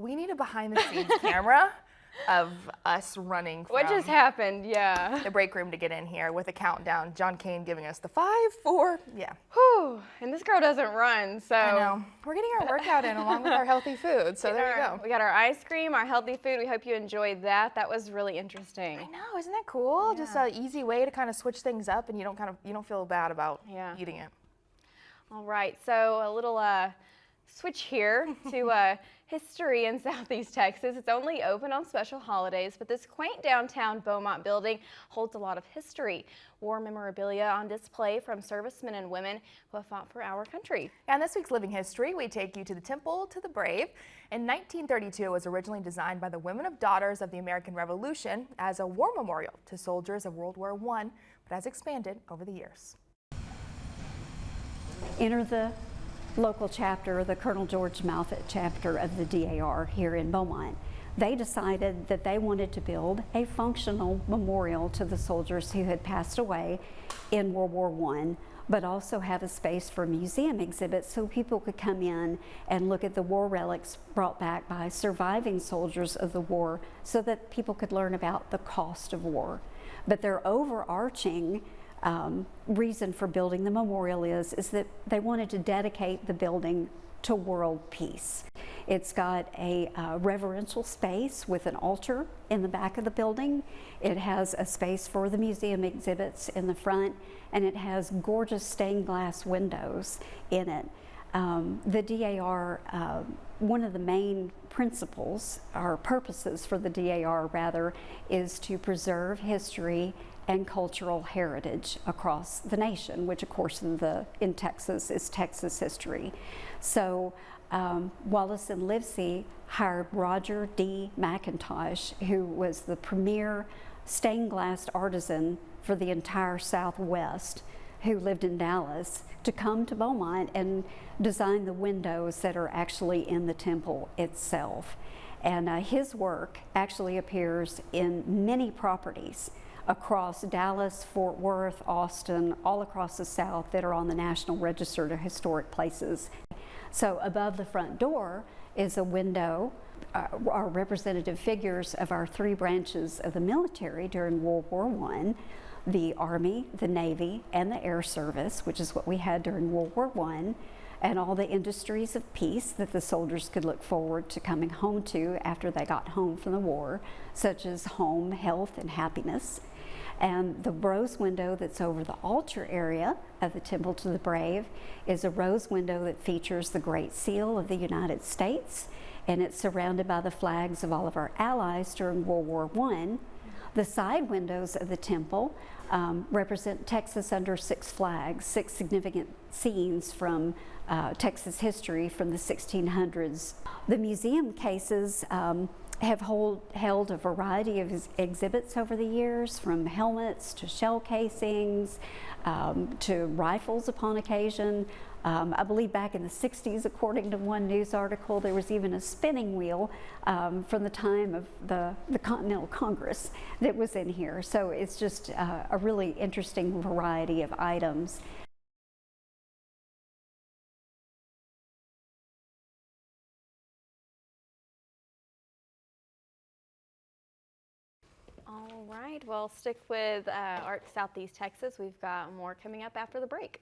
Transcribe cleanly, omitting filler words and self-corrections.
We need a behind the scenes camera of us running from what just happened? Yeah. the break room to get in here with a countdown. John Kane giving us the 5, 4, yeah. Whew. And this girl doesn't run, so. I know. We're getting our workout in along with our healthy food, so there you go. We got our ice cream, our healthy food. We hope you enjoyed that. That was really interesting. I know, isn't that cool? Yeah. Just an easy way to kind of switch things up, and you don't feel bad about eating it. All right, so a little switch here to history in Southeast Texas. It's only open on special holidays, but this quaint downtown Beaumont building holds a lot of history. War memorabilia on display from servicemen and women who have fought for our country. And this week's Living History, we take you to the Temple to the Brave. In 1932, it was originally designed by the Women of Daughters of the American Revolution as a war memorial to soldiers of World War I, but has expanded over the years. Enter the local chapter, the Colonel George Moffett chapter of the DAR here in Beaumont. They decided that they wanted to build a functional memorial to the soldiers who had passed away in World War I, but also have a space for museum exhibits so people could come in and look at the war relics brought back by surviving soldiers of the war so that people could learn about the cost of war. But their overarching reason for building the memorial is that they wanted to dedicate the building to world peace. It's got a reverential space with an altar in the back of the building. It has a space for the museum exhibits in the front, and it has gorgeous stained glass windows in it. The DAR, one of the main principles, or purposes for the DAR rather, is to preserve history and cultural heritage across the nation, which of course in Texas is Texas history. So Wallace and Livesey hired Roger D. McIntosh, who was the premier stained glass artisan for the entire Southwest, who lived in Dallas, to come to Beaumont and design the windows that are actually in the temple itself. And his work actually appears in many properties across Dallas, Fort Worth, Austin, all across the South that are on the National Register of Historic Places. So above the front door is a window, are representative figures of our 3 branches of the military during World War I, the Army, the Navy, and the Air Service, which is what we had during World War I, and all the industries of peace that the soldiers could look forward to coming home to after they got home from the war, such as home, health, and happiness. And the rose window that's over the altar area of the Temple to the Brave is a rose window that features the Great Seal of the United States, and it's surrounded by the flags of all of our allies during World War I. The side windows of the temple represent Texas under 6 flags, 6 significant scenes from Texas history from the 1600s. The museum cases have held a variety of exhibits over the years, from helmets to shell casings to rifles upon occasion. I believe back in the 60s, according to one news article, there was even a spinning wheel from the time of the Continental Congress that was in here. So it's just a really interesting variety of items. All right, well, stick with ARC Southeast Texas. We've got more coming up after the break.